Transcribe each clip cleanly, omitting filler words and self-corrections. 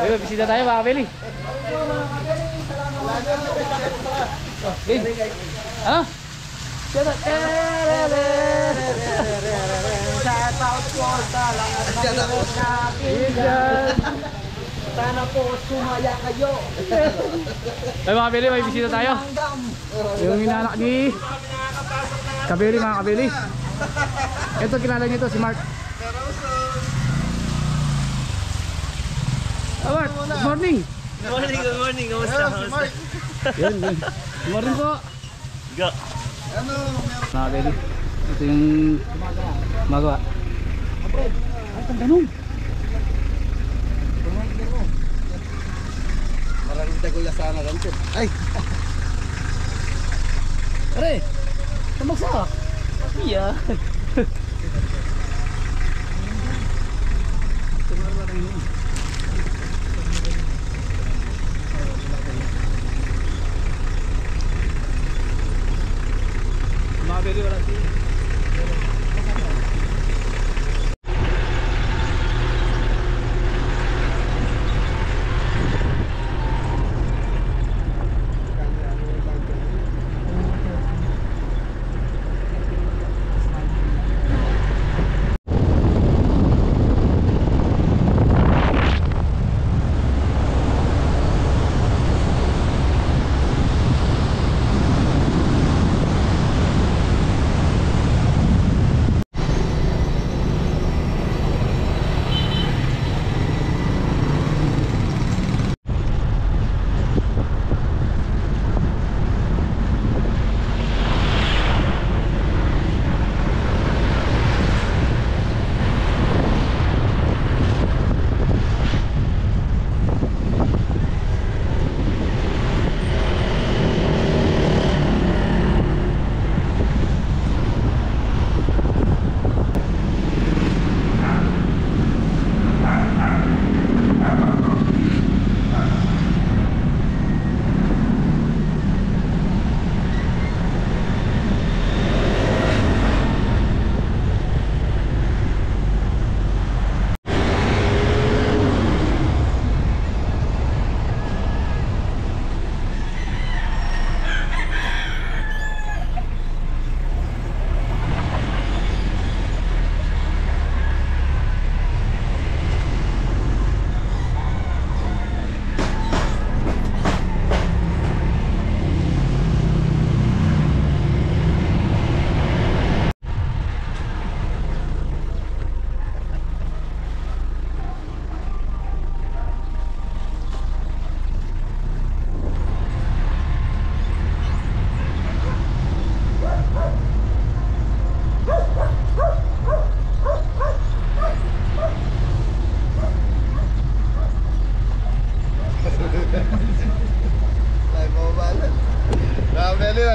Ayun, bisita tayo mga kabili. Ano? Sana po sumaya kayo. Ay mga kabili, may bisita tayo. Yung inanak ni Kabili mga kabili. Ito kilala niyo to si Mark. Mark, good morning. Good morning, good morning. Kamusta? Mark. Yun. Good morning po. Go. Ano? Mga kabili. Ito yung magawa. Ay, tanong. Maraming taguya sana ganito. Ay! Are, tamagsa. Iya. Mabili wala sih.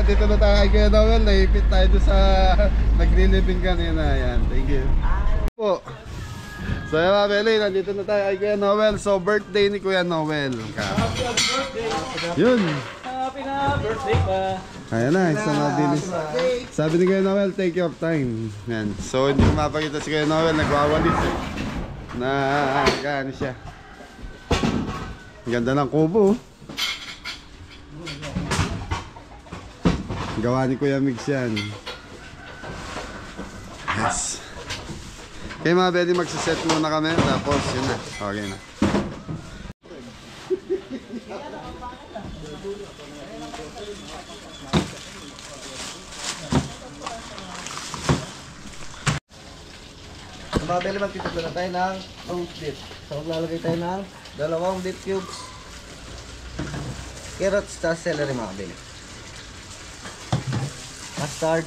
Dito na tayo kay Kuya Noel, naipit tayo doon sa naglilibing kanina. Ayan, thank you po. So yun mga Beli, nandito na tayo kay Kuya Noel. So birthday ni Kuya Noel. Yun. Happy na birthday pa. Ayan na, isang mabilis. Sabi ni Kuya Noel, take your time. Yan. So hindi ko mapakita si Kuya Noel, nagwawalis eh. Na ano siya. Ganda ng kubo. Gawa ni Kuya Migs yan. Yes. Okay mga Beli, magsiset muna kami. Tapos yun na, okay na. Mga Beli, magtitipla na tayo ng oat dip. So maglalagay tayo ng 2 dip cubes, carrots, tas celery mga Beli, mustard,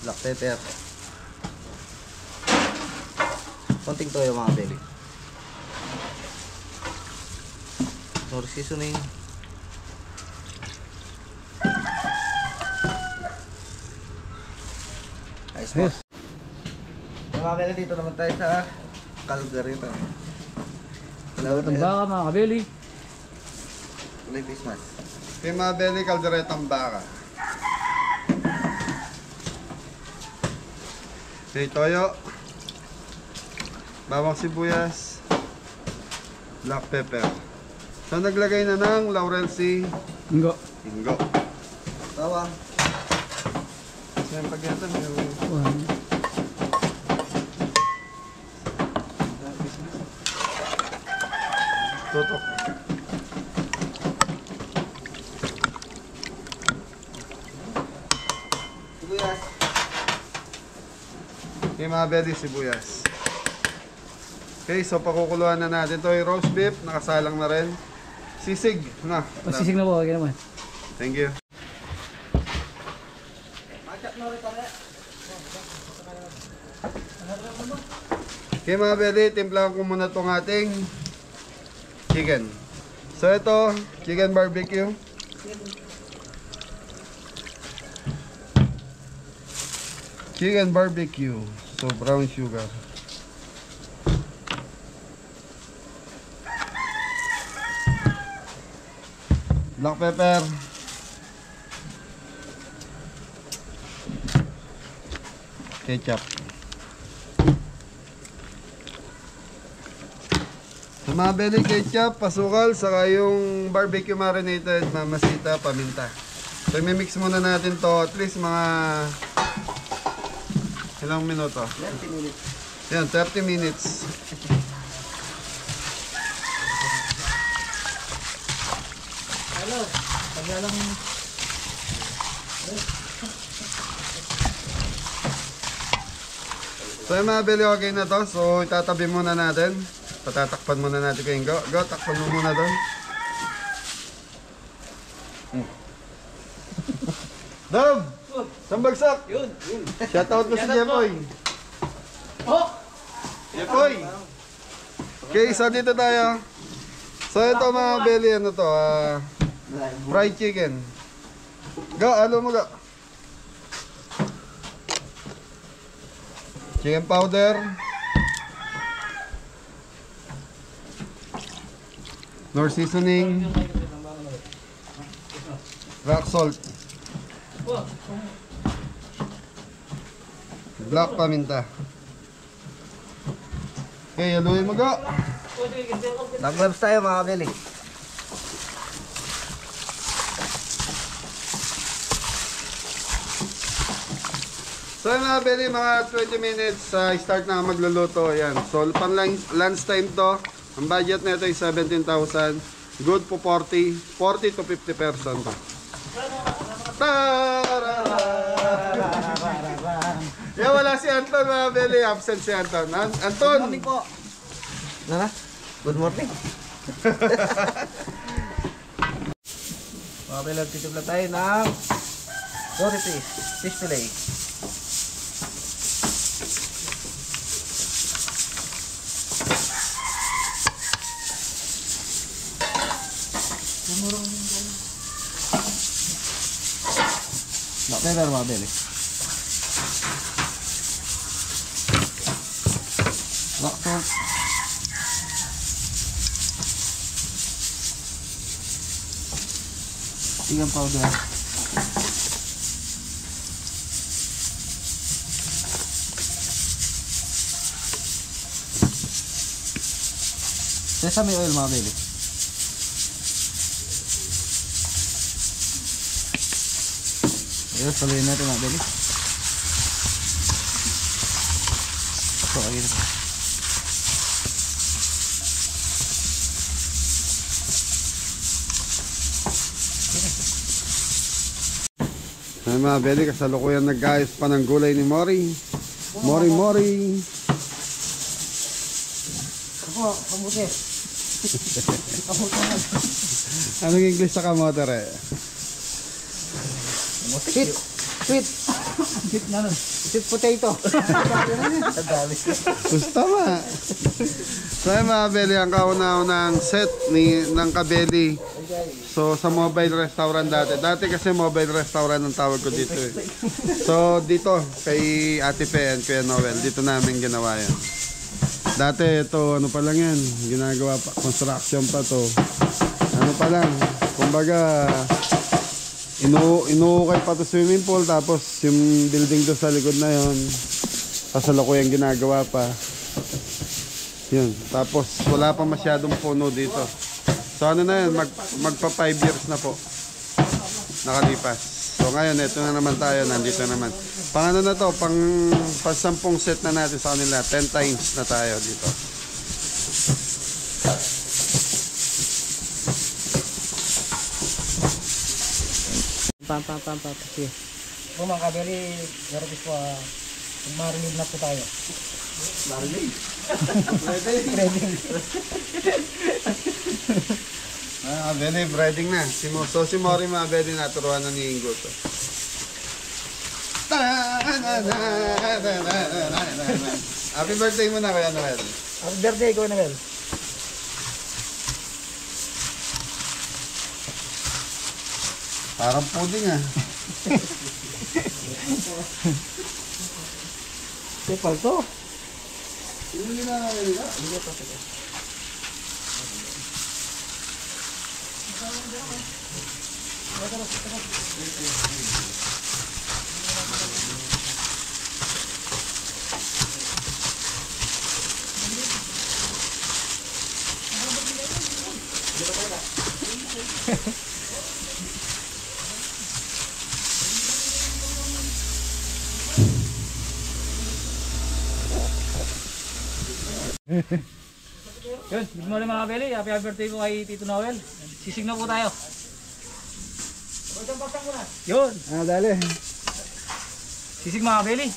black pepper, konting toyo mga Beli, more seasoning, ice box. Mga Beli, dito naman tayo sa caldereta. Ang baka mga kabili. Kulay face mask. Okay mga Beli, kalderetang baka. Okay, toyo. Bawang sibuyas. Black pepper. So naglagay na ng laurel si Ingo. Ingo. Bawang. So yung pagyatan yung tutok. Sibuyas. Okay mga bedi, sibuyas. Okay, so pakukuluan na natin to yung roast beef, nakasalang na rin. Sisig na. Masisig na po, okay naman. Thank you. Okay mga bedi, timplahan ko muna tong ating chicken. So ito, chicken barbecue. Chicken barbecue. So brown sugar. Black pepper. Ketchup. Sumabili ketchup, pasukal, saka yung barbecue marinated na masita, paminta. So i-mix muna natin to at least mga ilang minuto? 20 minutes. Yan, 30 minutes. Hello, paglalang... So yung mga bili okay na to. So itatabi muna natin. Patatakpan muna natin kayong go. Go, takpan mo muna doon. Dom! Sambagsak! Yun. Shoutout mo si Jepoy. Oh! Jepoy! Okay, so dito tayo. So ito mga bili, ano to? Fried chicken. Go, alo mo go. Chicken powder. Nor seasoning. Rock salt. Black paminta. Okay, haluin mo go. Nag-gloves tayo mga kabili. So mga beli, mga 20 minutes start na magluluto. Ayan. So pang lunch time to. Ang budget nito ay 17,000. Good po 40 to 50 person to. Yeah, wala si Anton mga beli. Absent si Anton. Anton! Good morning po. Nana? Good morning. Mga kabili, titipla tayo ng 40 piece. Fish fillet. Black pepper mga beli. Black salt. Chicken powder. Sesame oil mga beli. Ayan, saluhin natin mga beli. So, ayun. Ay mga beli, kasalukuyan nag-ayos pa ng gulay ni Mori. Mori. Ako, kamuti. Anong English sa kamote re? Sweet. Sweet. Sweet na nun. Sweet potato. Ang dami. Gusto ma. So ay mga beli, ang kauna-unang set ng kabeli. So sa mobile restaurant dati. Dati kasi mobile restaurant ang tawag ko dito eh. So dito kay Ate Pe and Kuya Noel, dito namin ginawa yan. Dati ito ano pa lang yan, ginagawa pa, construction pa to. Ano pa lang, kumbaga inuukay pa to swimming pool, tapos yung building doon sa likod na yon kasalukuyang ginagawa pa. Yun. Tapos wala pa masyadong puno dito. So ano na yun, magpa 5 years na po nakalipas. So ngayon, ito na naman tayo, nandito naman. Pang ano na to, pang 10 set na natin sa kanila. 10 times na tayo dito. Sige. O mga kabeli, garapis po, marinade na po tayo. Bene, breading na. So si Mori mga bene, naturuan na ni Ingo to. Happy birthday mo na kaya Noel. Happy birthday ko, Noel. Parang pudding ah. Kupal to. Hindi na nila. Yun, good morning mga kabeli. Happy birthday po kay Tito Noel. Sisig na po tayo. Yun. Dali. Sisig mga kabeli.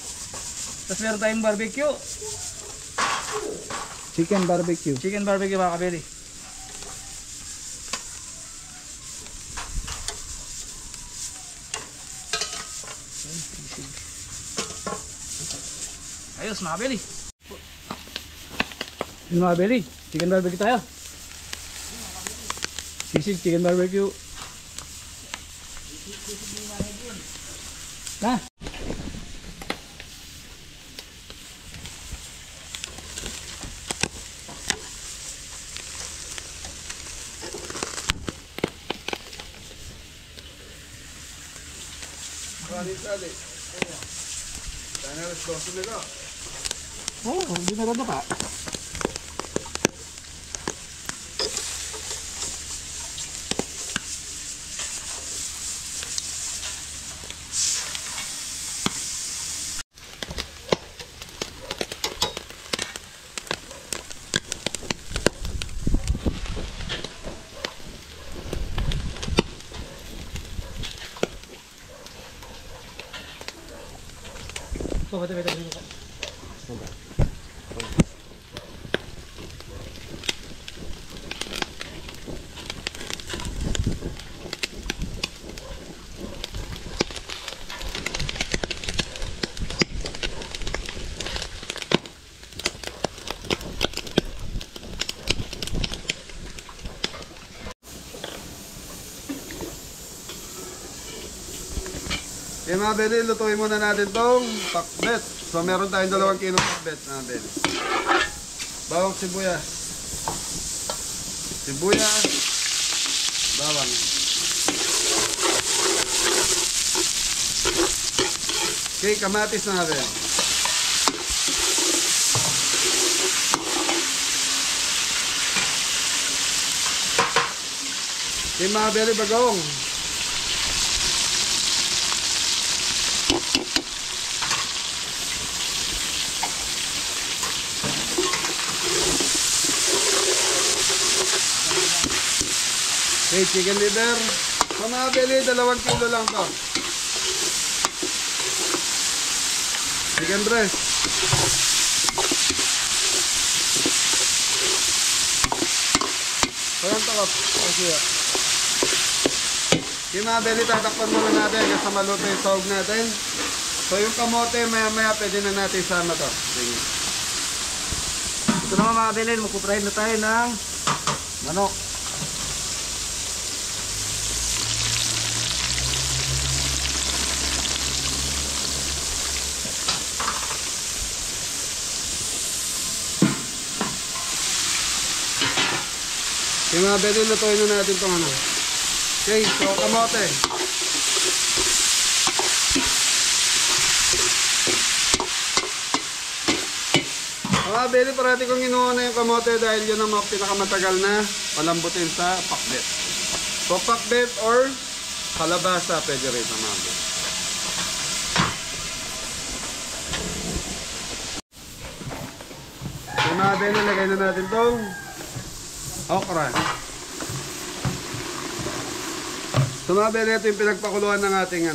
Tapos meron tayong barbecue. Chicken barbecue. Chicken barbecue mga kabeli. Ayos mga kabeli. Yun mga kabeli. Chicken barbecue tayo. Sisig chicken barbecue. Na. Sali. Sana responso nila. Oh, hindi na rin pa. Oh, betul. Okay mga beli, lutuin muna natin tong pakbet. So meron tayong 2 kilo pakbet mga beli. Bawang sibuyas. Bawang. Okay, kamatis na natin. Okay mga beli, bagong. Okay, chicken liver. So mga beli, 2 kilo lang to. Chicken breast. Parang takap. Okay mga beli, tatakpan muna natin kasi maluto yung sahog natin. So yung kamote, maya pwede na natin isama to. Sige. Ito naman mga kabeli, magpuprahin na tayo ng manok. Okay mga beli, lutuin na natin itong ano. Okay, so kamote. mga beli, parati kong inuuna yung kamote dahil yun ang mga pinakamatagal na palambutin sa pakbet. So pakbet or kalabasa, pwede rin mga beli. So mga beli, lagay na natin tong okra. So mga beli, ito yung pinagpakuluan ng ating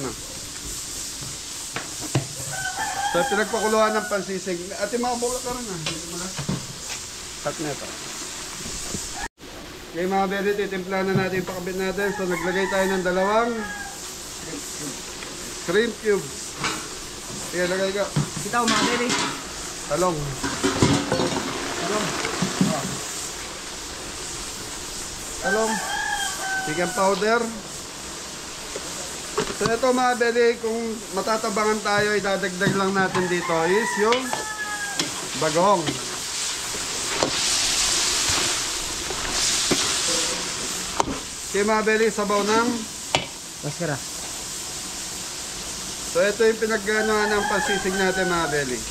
So, pinagpakuluan ng pansisig. At yung mga bulak ka rin Cut na ito. Okay mga beli, titimpla na natin yung pakabit natin. So, naglagay tayo ng 2 shrimp cubes. Sige, lagay ka. Kita mga beli. Talong. Talong. Chicken powder. So ito mga beli, kung matatabangan tayo, idadagdag lang natin dito is yung bagong. Okay mga beli, sabaw ng Maskara. So ito yung pinagganuhan ng pansisig natin mga beli.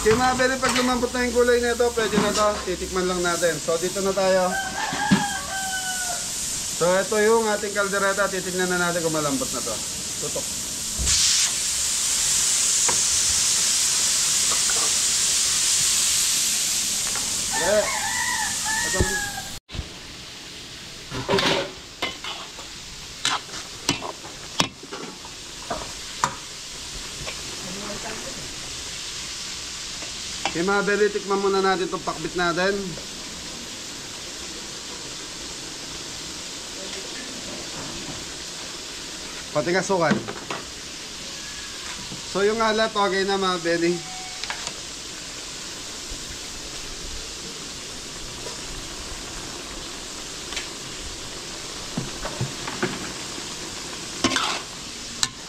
Okay mga beli, pag lumambot na yung gulay nito, pwede na to, titikman lang natin. So dito na tayo. So ito yung ating kaldereta, titignan na natin kung malambot na to. Tutok. Okay. Ito. Okay mga beli, tikman muna natin itong pakbit natin. Pati kasukan. So yung alat, okay na mga beli.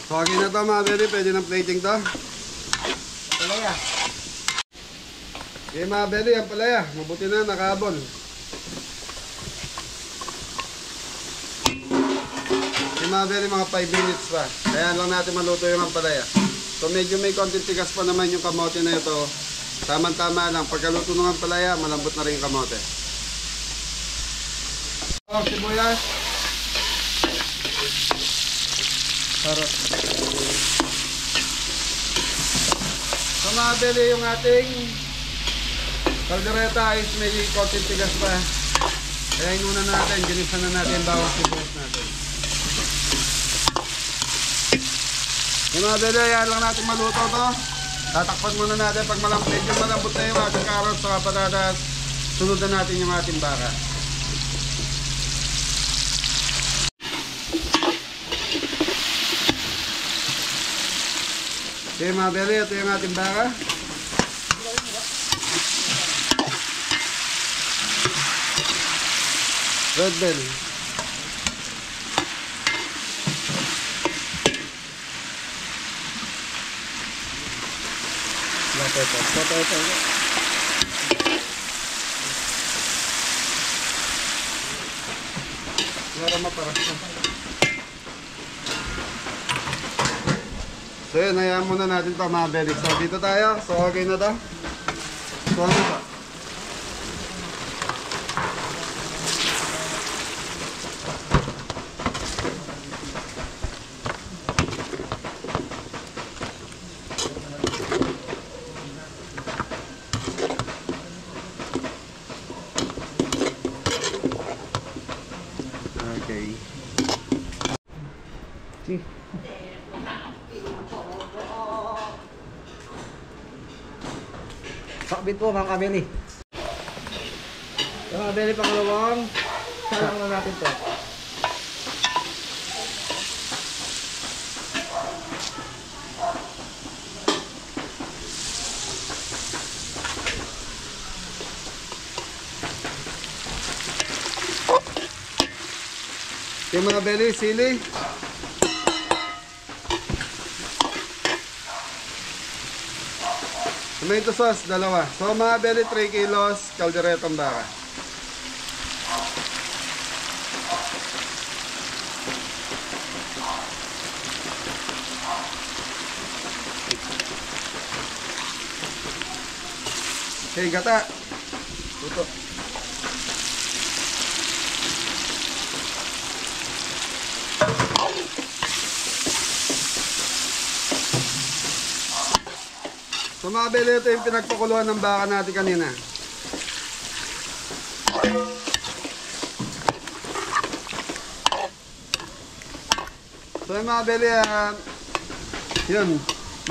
So okay na to mga beli, pwede ng plating to. Palaya. Okay mga beli, ang palaya, mabuti na, nakahabol. Okay mga beli, mga 5 minutes pa. Kaya lang natin maluto yung ampalaya. So medyo may konting tigas pa naman yung kamote na ito. Tama-tama lang, pagkaluto ng ampalaya, malambot na rin yung kamote. Oh, sibuyas. Sarap. So mga beli, yung ating kaldereta is may konting tigas pa. Kaya inuna natin, ginisan na natin bawang sibuyas natin. Yung mga beli, yan lang natin maluto to. Tatakpan muna natin pag medyo malambot na yung ating carrots sa patatas. Sunod na natin yung ating baka. Okay mga beli, ito yung ating baka. Red bell. Potato. Para maparas na. So yun, hayaan muna natin ito mga beli. So dito tayo. So okay na to. So ano ba? Okay. Si. Pakbit po mga kabeli. Yung mga kabeli pangalawang salang na natin to. Yung mga beli, sili. Tomato sauce, dalawa. So mga beli, 3 kilos, kalderetang baka. Okay, gata. Tuto. So mga beli, ito yung pinagpakuluan ng baka natin kanina. So yung mga beli, yun,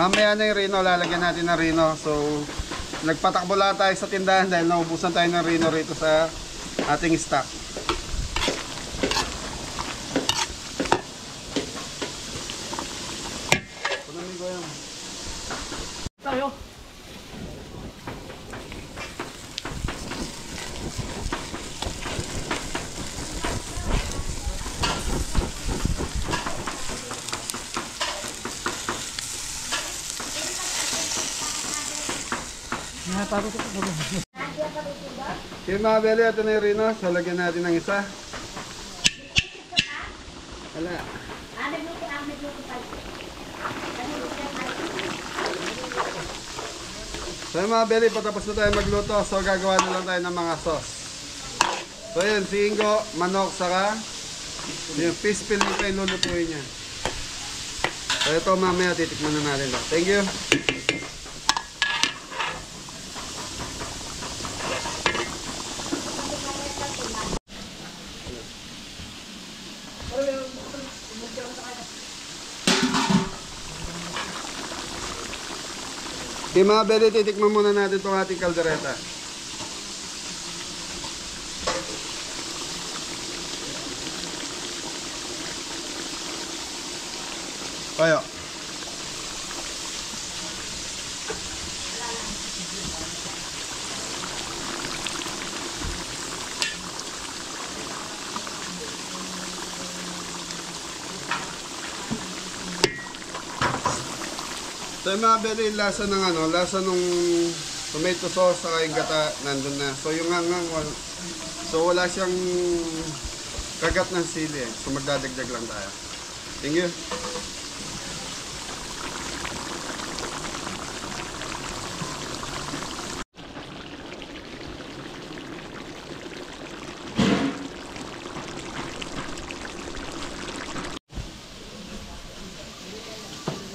mamaya na yung rino, lalagyan natin ng rino. So nagpatakbo lang tayo sa tindahan dahil naubusan tayo ng rino rito sa ating stock. Punami ko yan. Tayo. Okay mga beli, ito na yung rino. So lagyan natin ng isa. Wala. So yung mga beli, patapos na tayo magluto. So gagawa na lang tayo ng mga sauce. So yun, si Ingo, manok, saka yung fish fillet pa yung lulutuin niya. So ito mamaya titikman na natin. Thank you. Okay mga beli, titikman muna natin itong ating kaldereta. Ayo. So yung mga beli, lasa ng lasa nung tomato sauce saka yung gata nandun na. So yung hangang, so wala siyang kagat ng sili. So magdadagdag lang tayo. Thank you.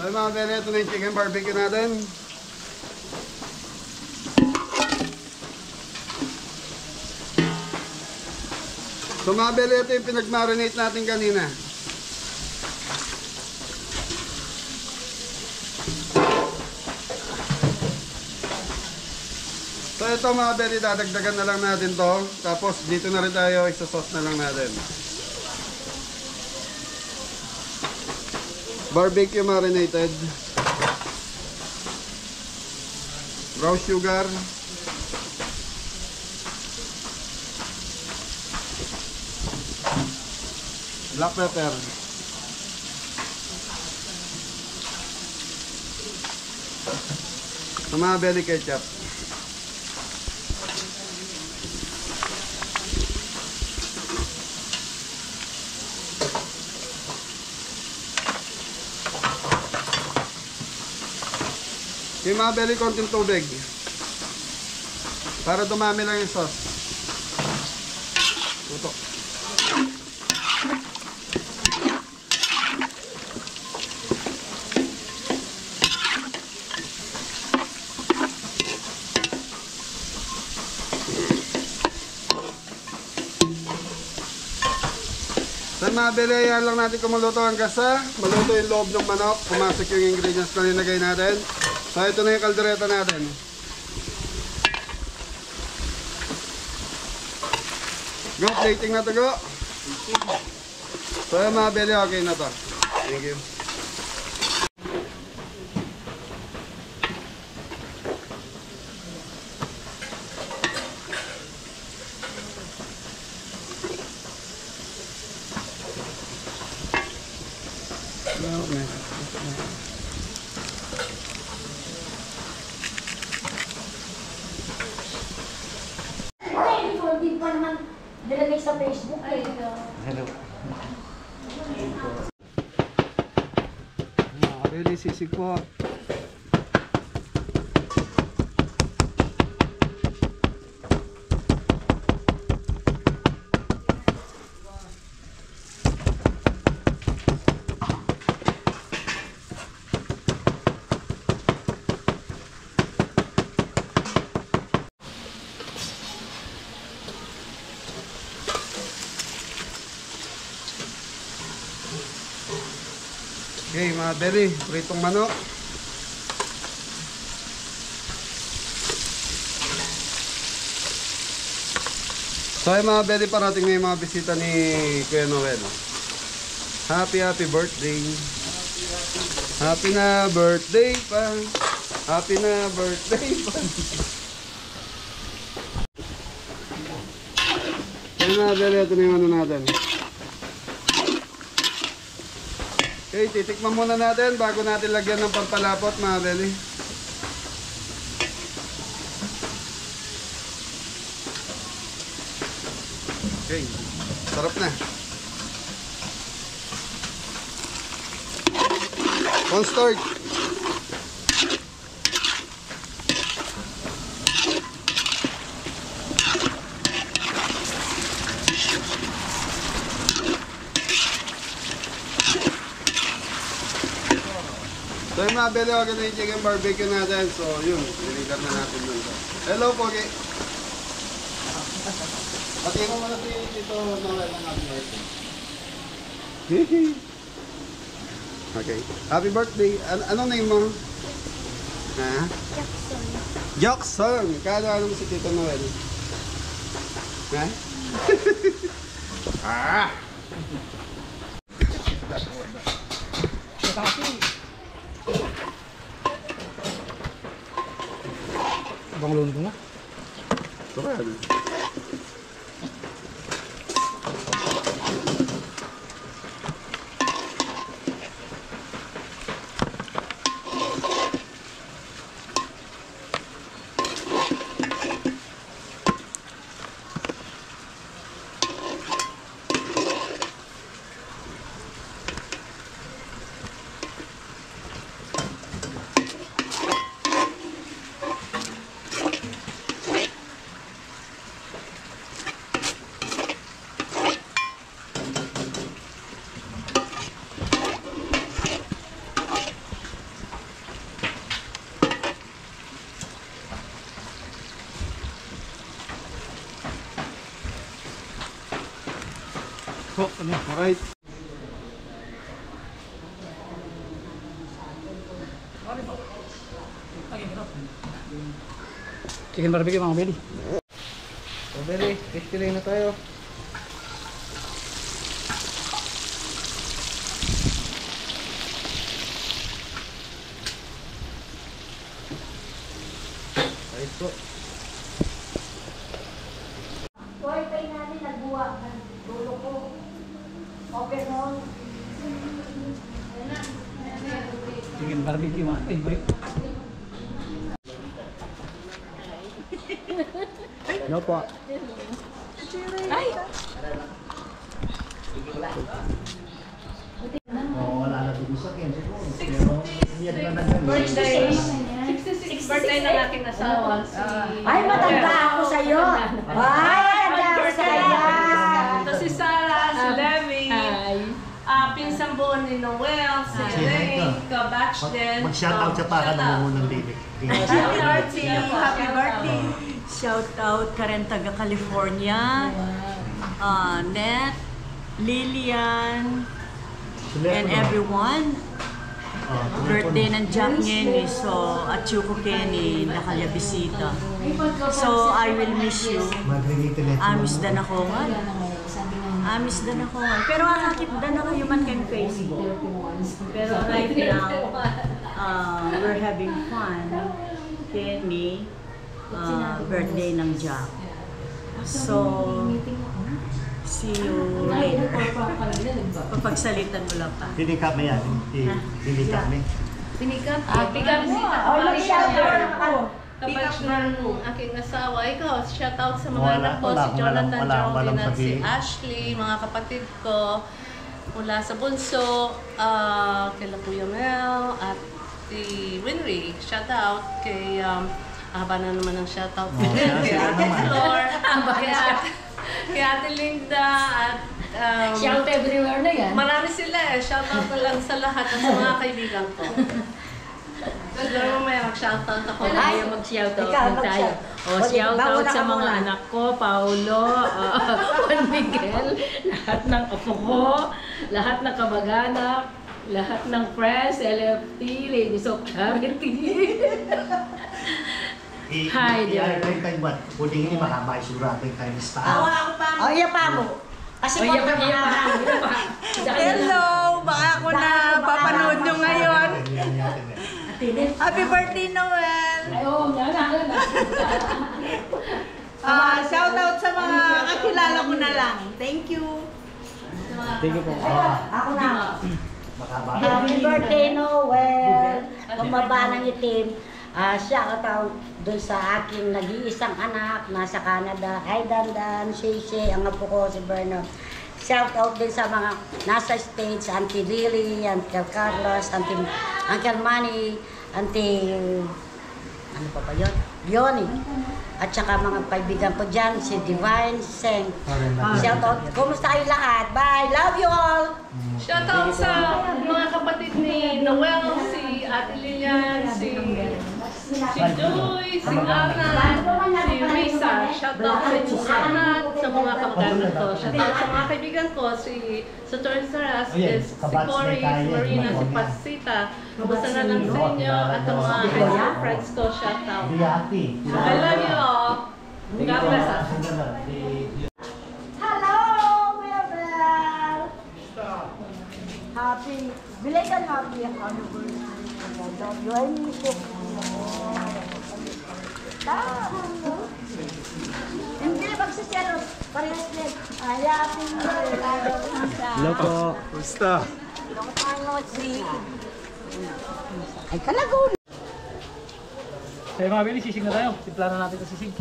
So mga beli, ito na yung chicken barbecue natin. So mga beli, ito yung pinag-marinate natin kanina. So ito mga beli, dadagdagan na lang natin to. Tapos dito na rin tayo, isa-sauce na lang natin. Barbecue marinated, brown sugar, black pepper, mga belly ketchup. Yung mga belly, konting tubig para dumami lang yung sauce. Tutok. Sa mga belly, ayan lang natin kumuluto hanggang sa maluto yung loob ng manok. Pumasok yung ingredients na linagay natin. So ito na yung kaldereta natin. Go, plating na to, go. So yung mga belly, okay na to. Thank you. Nilagay sa Facebook eh. Hello. Really sisig po. Okay, mga beri, pritong manok. So ay mga beri, parating na yung mga bisita ni Kuya Noel. Happy birthday. Happy na birthday pa. Happy na birthday pa. So mga beri, ito na yung ano natin. Okay, titikman muna natin bago natin lagyan ng pampalapot mga beli. Okay, sarap na. Cornstarch. So yung mga beli, okay na yung chicken barbecue natin. So yun, niligar na natin dun. Hello, Pogi. Pati mo muna si Tito Noel ng happy birthday. Okay. Happy birthday. Anong name mo? Ha? Jackson. Jackson. Ano mo si Tito Noel? Ha? Ah! Abang lulun ko nga. Sarap. Alright. Chicken barbecue mga beli. So, Beli, tasty na tayo. Ayos po. Wi-Fi namin nagbuwa. Dulo ko. Okay mo. Chicken barbecue mga favorite. No po. Ay! Wala na dito sa akin. Pero, yan na naging. Birthday. 66 birthday ng aking asawa. Ay, matanda ako sa'yo. Ay, matanda ako sa'yo. Ito si Sarah, si Demi, pinsan buo ni Noel, si Ray, ka-batch din. Mag-shoutout siya para namungunan baby. Shoutout si Happy birthday! Shout out ka rin taga California. Net, Lilian, and everyone. Birthday ng Jack Ngeni, so at Chuko Kenny, nakalabisita. So I will miss you. Amis dan ako. Amis dan ako. Pero akakit dan ako human can Facebook. Pero right now, we're having fun. Kenny, birthday ng Jack. So, see you later. Papagsalitan mo lang pa. Pinikap mo yan. Pinikap mo. Pinikap. Ay, shout out ako. kabatch ng aking asawa. Ikaw, shout out sa mga Wala, anak ko, wala, si Jonathan, walang Geraldine at si sabihin. Ashley, mga kapatid ko. Mula sa bunso, kay Kuya Mel at si Winry. Shout out kay, haba na naman ang shout out kay Ate Flor, kay Ate Linda, at Shout everywhere na yan. marami sila eh. Shout out na lang sa lahat at sa mga kaibigan ko. Siguro mamaya mag-shoutout ako. Ay, mag-shoutout Ikaw, na tayo. O, shoutout sa mga anak ko, Paulo, Juan Miguel, lahat ng apo ko, lahat ng kamag-anak, lahat ng friends, LFT, Ladies of Charity. Hi, dear. Ay, tayo ba? Kundi hindi mahaba sigurado kayo ni Star. Oh, iya pa mo. Kasi O, iya pa. Hello! Baka ako na papanood nyo ngayon. Happy birthday, Noel! Ay, oo, nga. Shout out sa mga kakilala ko na lang. Thank you. Thank you po. Ako na. Mahaba. Happy birthday, Noel! Bumaba ng itim. Shout out doon sa aking nag-iisang anak, nasa Canada. Hi, Dandan, Shay, ang apo ko, si Bernard. Shout out din sa mga nasa States, Auntie Lily, Uncle Carlos, Uncle Manny, Auntie, ano pa ba yun? Yoni. At saka mga kaibigan ko dyan, si Divine Seng. Shout out. Kumusta kayo lahat? Bye! Love you all! Shout out sa mga kapatid ni Noel, si Ate Lilian, si Joy, si Ana, si Risa. Shout out sa inyo lahat, sa mga kapatid ko. Shout out sa mga kaibigan ko, si Saturn Saras, si Cory, si Marina, si Pasita. Kumusta na lang sa inyo at ang mga high school friends ko. Shout out. Biyati. I love you all. God bless us. Hello, Kuya Bel! Happy, belated happy anniversary. You ay miso. Hindi, magsisero. Parehas din. Ay, happy Hello po. Basta. Ay, kalagon! Kaya mga Beli, sisig na tayo. Simplahan na natin ito sisig.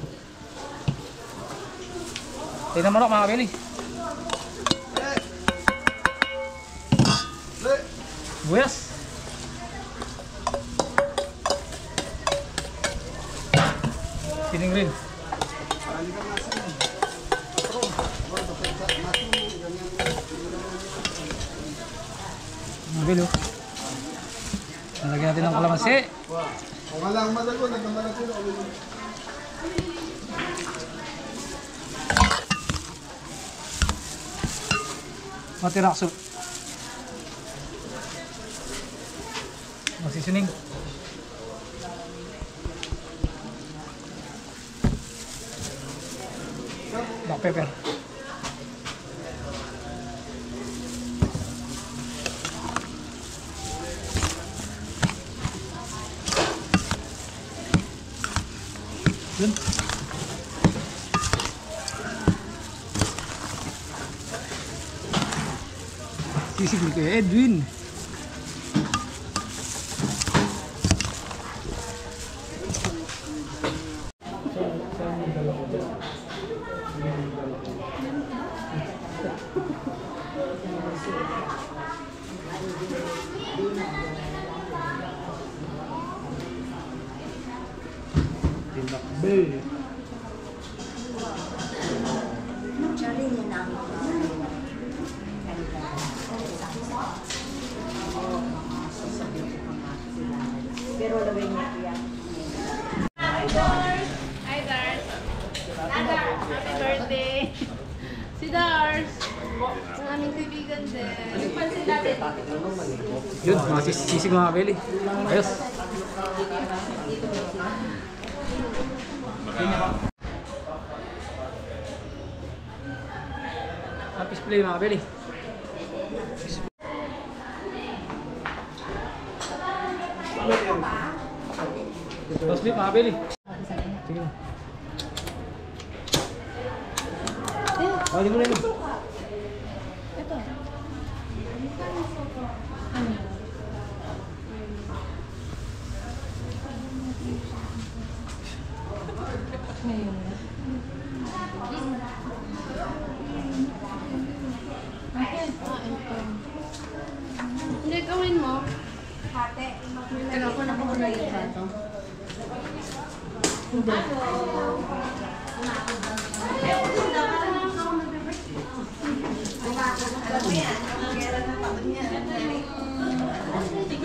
Tayo na manok mga Beli. Buyas. Sining rin. Mga Beli, oh. Nalagyan natin ng kalamansi. Kung walang madago, nagkamalat sila. Matirakso. Seasoning. Black pepper. Yun. Sisig ni Kuya Edwin. Tinakbe. Pero lagay niya yan. Hi, Dars! Hi, Dars! Happy birthday! Si Dars! Ang aming kaibigan din. Pansin natin. Yun, mga sisig mga Beli. Ayos. Happy play mga Beli. Tapos bit mga Beli. Sige na. Oh, di mo na yun. Hindi, gawin mo. Teka ko na po na yung plato.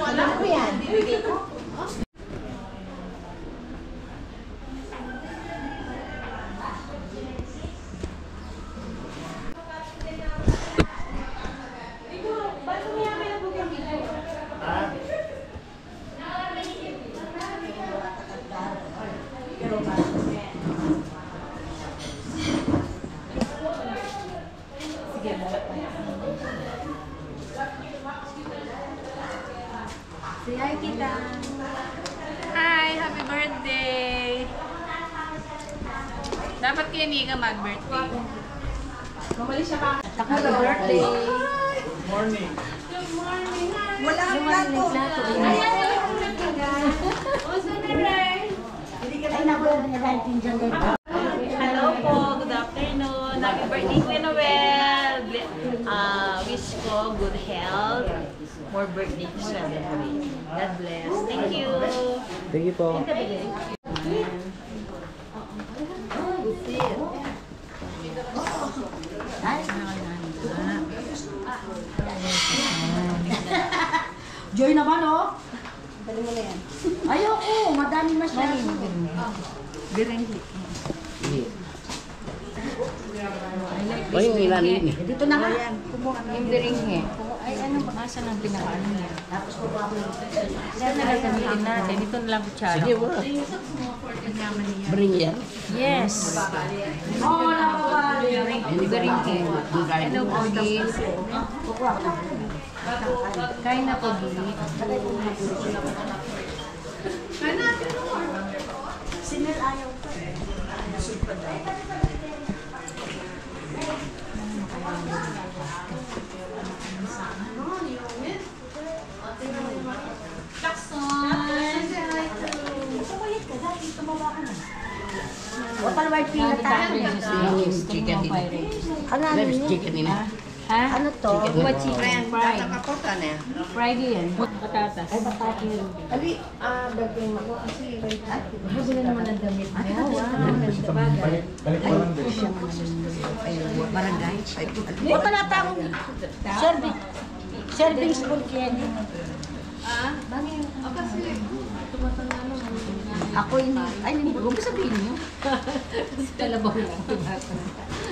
Alam ko yan. Say hi, kita. Hi, happy birthday. Dapat kay Nika mag-birthday. Happy birthday. Wala ang plato. Ay, naku, nag-intindihan din. Hello po, good afternoon. Happy birthday, Kuya Noel. Wish ko good health. More birthday to celebrate. God bless. Thank you. Thank you po. Joy naman, oh. Dali mo na yan. Ayoko, madami masyado. Dito na nga. Yung biringhe. Ay, ano ba? Asan ang pinakaano niya? Tapos po ako. Saan na gagamitin natin? Ito na lang kutsara. Sige, wala. Bring yan. Yes. Oo, nakakawali. Yung biringhe. Hello, Pogi. Kukuha ko na. Kain na, Pogi. Sinil ayaw ko. O palawag pila tayo. Chicken din. Ano Left chicken din. Ha? Ano to? What chicken? Fried. Fried yan. Patatas. Ay, bataki. Ali, dagdag mo ko kasi. Gusto na naman ang damit mo. Wow, nagdabagan. Barangay. O pala tawag. Serving spoon candy. Ah? O kasi, tumatanda naman. Ako yun. Ay, huwag mo sabihin niyo. Kalabaw lang.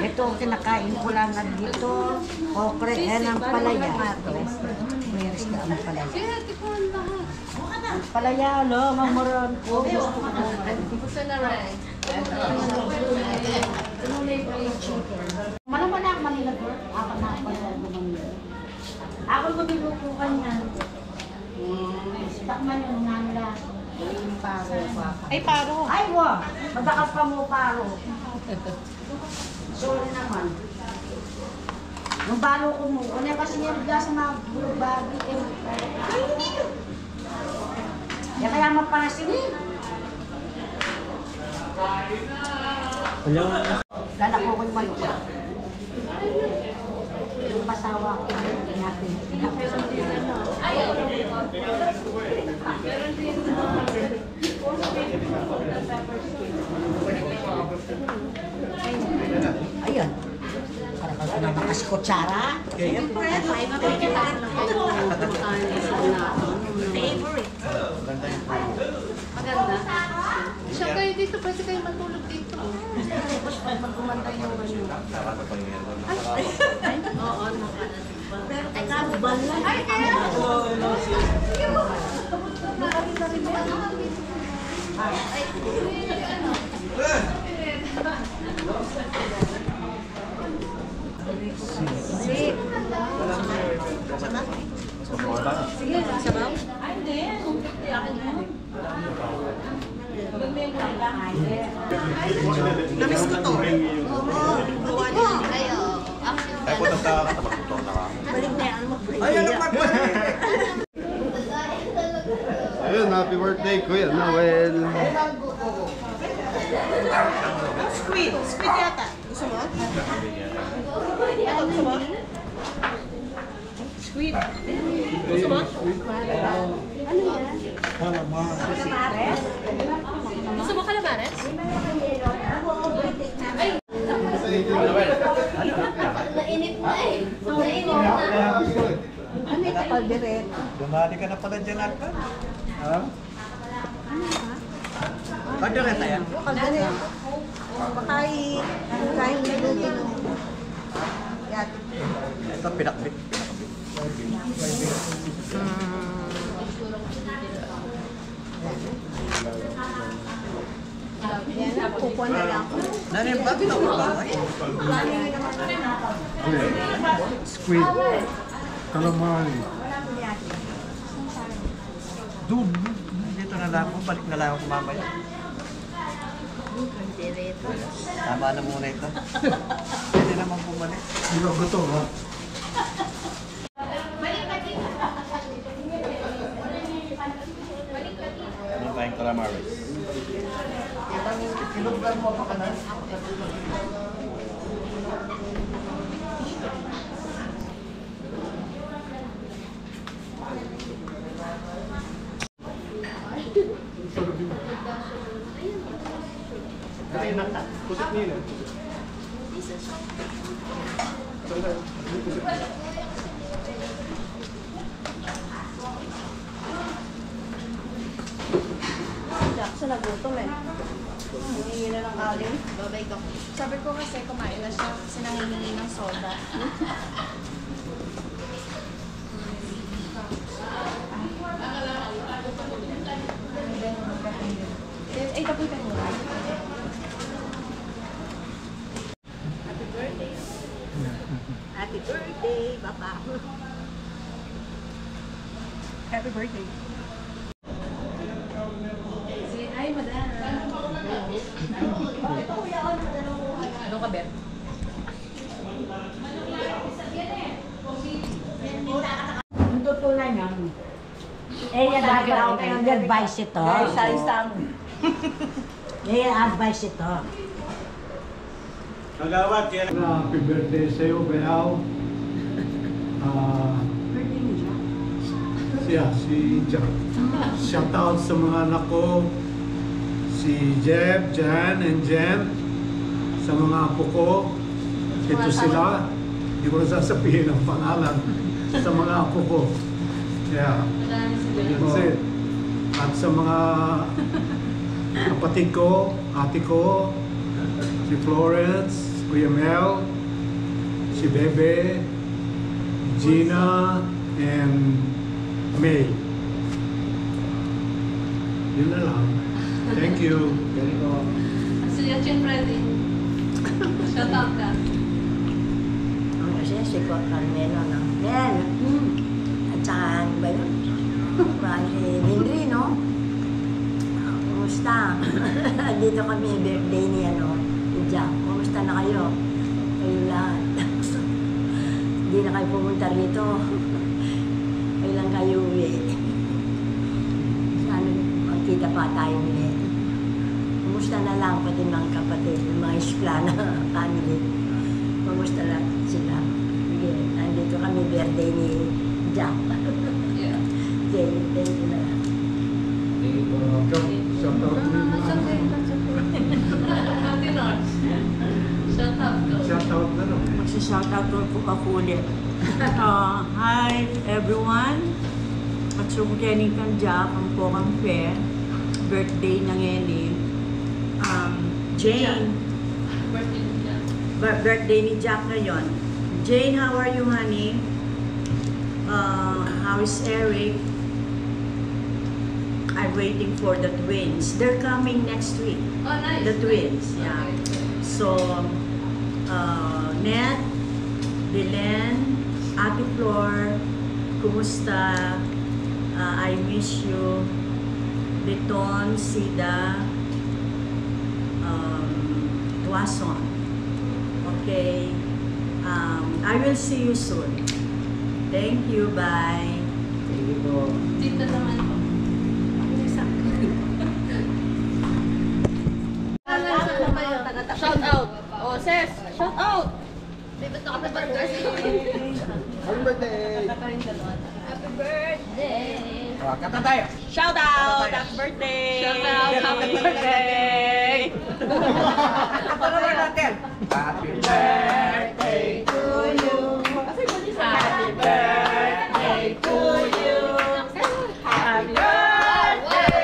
Ito, kinakain ko lang at dito. Okre, ang palaya. Mayroon na ang palaya. Kaya, tikman lahat. Ang palaya, no? Mamuron ko. Gusto na rin. Malaman na ako Manila girl. Ako na ako na Manila. Ako mabiluto ka niya. Takman yung nanda. Yung paro. Ay, paro. Ay, wa! Madakas pa mo paro. Sorry naman. Yung balo ko mo, ano kasi yung sa mga babi. Kaya mapanasin eh. Gala ko ko yung maluka. Yung pasawa ko natin. Ayun. Para ka na makasikutsara. Favorite. Maganda. Siya kayo dito, pwede kayo matulog dito. Tapos pag magkumantay yung ano. Oo, Pero teka, bala. Ay, Namiss ko to. Ay, punta sa katabang na ka. Ayun, happy birthday, Kuya Noel. Squid. Squid yata. Gusto mo? Gusto mo? Squid. Gusto mo? Gusto mo calamares? Nainip na eh. Nainip na. Ano ito? Kaldereta. Dumali ka na pala dyan ata. Ha? Kaldereta yan? Kaldereta. Bakain. Kain na luto. Yan. Ito pinakbit. Yan, kukuha na lang. Nanin ba? Squid. Calamari. Doon. Dito na lang ako. Balik na lang ako mamaya. Tama na muna ito. Pwede naman bumalik. Hindi ka gutom, ha? Ano tayong calamaris? Kilogran mo pa ka na? Jackson, nagutom eh. Nangingi na ng kalim. Babay ko. Sabi ko kasi kumain na siya kasi nangingi ng soda. Ay, taputin mo. Happy birthday. Happy birthday, Papa. Happy birthday. Ay, madam. Ano ka, Ben? Ang tutunan niya. Eh, yan advice ito. Eh, advice ito. Kagawad, kaya Happy birthday sa'yo, Beaw. Si Jack. Shout out sa mga anak ko. Si Jeb, Jan, and Jen. Sa mga apo ko. Ito sila. Hindi ko na sasabihin ang pangalan. Sa mga apo ko. Yeah. That's it. At sa mga kapatid ko, ate ko, si Florence, Kuya Mel, si Bebe, Gina, and May. Yun na lang. Thank you. Si Yachin Freddy. Shout out ka. Ang kasi si Carmelo na. Yan. At saka, ano ba yun? Si Henry, no? Kumusta? Dito kami, birthday ni Jack. Kumusta na kayo? Kayo lahat. Hindi na kayo pumunta rito. Kayo lang kayo uwi. Sana magkita pa tayo ulit. Kumusta na lang pati mga kapatid, mga Isklana family. Kumusta lang sila? Sige, nandito kami birthday ni Jack. Yeah. Thank you na lang. Shout out to you. Shout out ko. Shout out na lang. Magsa-shoutout po ako ulit. Hi everyone! At sumukyanin kang Jack, ang pokang fair. Birthday na ngayon eh. Jane. Birthday ni Jack ngayon. Jane, how are you, honey? How is Eric? I'm waiting for the twins. They're coming next week. Oh, nice. The twins, yeah. So, Ned, Belen, Ate Flor, kumusta? I miss you. Beton, Sida, Tuason. Okay. I will see you soon. Thank you. Bye. Dito naman po. Shout out. Moses, shout out! Happy birthday! Happy birthday! Kata tayo. Shout out! Happy birthday! Shout out! Happy birthday! Kata naman natin. Happy birthday to you. Happy birthday to you! Happy birthday!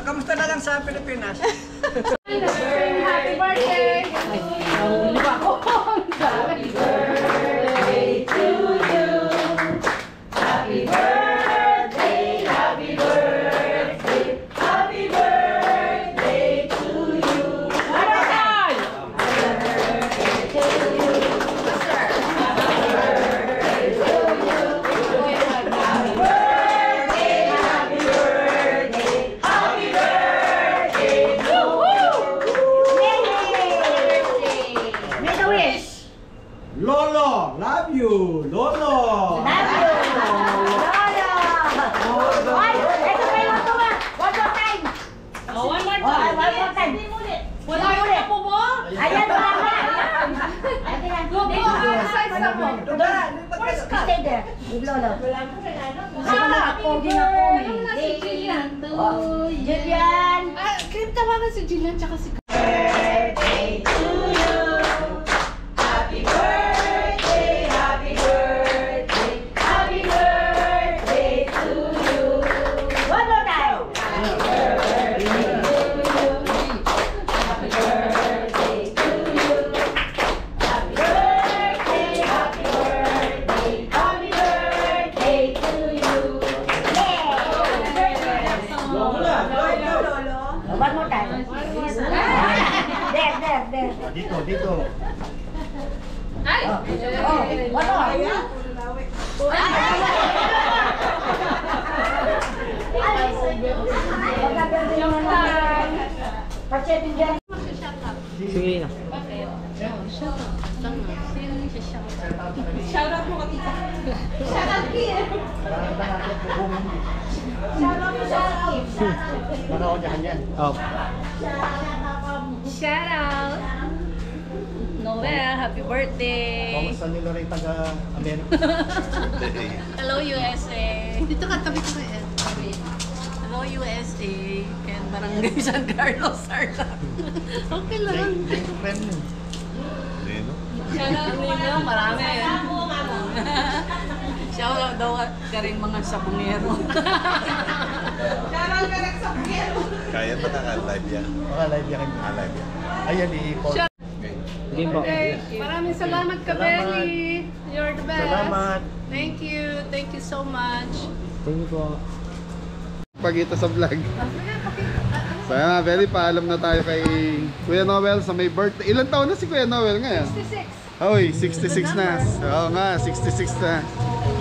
Kamusta na lang sa Pilipinas? Happy birthday! Happy birthday to you! Happy birthday! Happy birthday! Happy birthday to you! Happy birthday to you! Happy birthday to you! Happy birthday! Happy birthday! Happy birthday! Make a wish! Lolo, love you! Lolo! Love you! Lolo! Ay, ito pa yung ito nga! One more time! Oh, one more Oh, time. one more time! Wala yung kapo mo? Ayan, wala na! Ayan, Lobo, size na po. stay there with Lolo. Pogi na Ano na si Jillian? Julian! Kaya tawagan si Jillian tsaka si Birthday to you! Happy birthday! Happy birthday! Happy birthday to you! One more time! Happy birthday to you! Happy birthday to you! Happy birthday! Happy birthday! Happy birthday to you! One more time. There. Dito. Ay! Oh, one more. Pachetin dyan. Sige na. Shout out mo ka tita. Shout out here. Oh. Shout out. Noel, happy birthday. Kamusta nila rin taga-Amerika? Hello USA. Dito ka, tabi ko kayo. Hello USA. Kaya Barangay San Carlos, Sarla. Okay lang. Shout out nila, marami. Shout out daw ka rin mga sabungero. Shout out ka rin sabungero. Kaya pa naka-live yan. Live yan. Live yan. Ayan, i-call. Game po. Okay. Maraming salamat, Kabeli. You're the best. Salamat. Thank you. Thank you so much. Thank you po. Pagita sa vlog. So yan mga Beli, paalam na tayo kay Kuya Noel sa may birthday. Ilan taon na si Kuya Noel ngayon? 66. Hoy, 66 na. Oo nga, 66 na.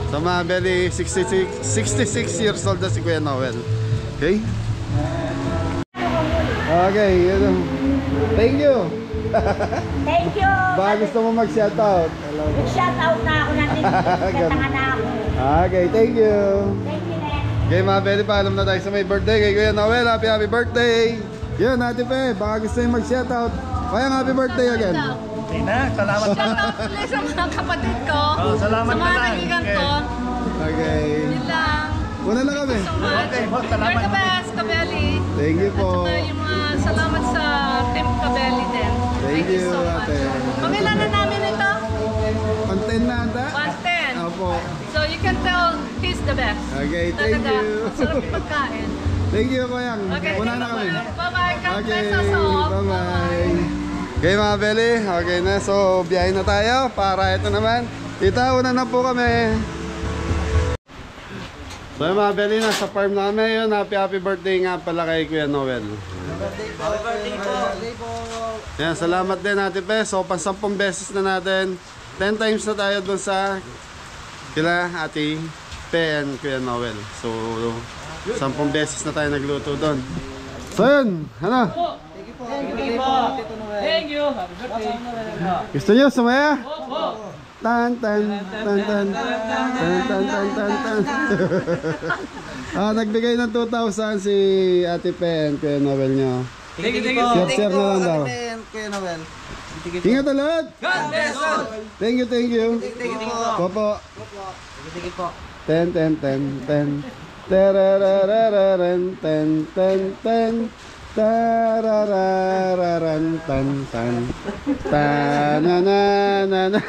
So mga Beli, 66 years old na si Kuya Noel. Okay? Okay, yun. Thank you. Thank you! Baka gusto mo mag-shoutout. Mag-shoutout na ako natin. Katangan na ako. Okay, thank you. Thank you, Nen. Okay mga Beli, paalam na tayo sa may birthday kay Kuya Noel. Happy birthday! Yun, Ate Pe, baka gusto nyo mag-shoutout. Kaya happy birthday again. Tina, salamat na. Shout out ulit sa mga kapatid ko. Salamat sa mga na lang. kaibigan ko. Okay. Yun lang. Una lang kami. So much. Okay, boss, salamat. You're the best, Kabeli. Thank you po. At saka yung mga salamat sa Team Kabeli din. Thank you, so much. Ate. Pangilan na namin ito? Content na ata? 110. Opo. So you can tell he's the best. Okay, thank Talaga. you. Sarap pagkain. Thank you, Koyang. Okay, Una na kami. Bye-bye. God Okay, bless us all. bye-bye. Okay mga Beli, okay na. So, biyahe na tayo para ito naman. Tita, una na po kami. So yung mga Beli, nasa farm na kami yun. Happy birthday nga pala kay Kuya Noel. Happy birthday po. Yan, salamat din Ate Pe. So, pang 10 beses na natin. 10 times na tayo doon sa kila Ate Pe and Kuya Noel. So, 10 beses na tayo nagluto doon. So yun, ano? Thank you. Happy birthday. Gusto nyo sumaya? Tan tan tan tan tan tan tan tan tan. Nagbigay ng 2,000 si Ate Pen, Kuya Noel nyo. Thank you. Share na lang daw. Kuya Noel. Ingat ulit! God bless all. Thank you. Thank you po. Popo. Sige po. Ten ten ten ten. Tarararararan ten ten ten. Tararararan tan tan. Tananana.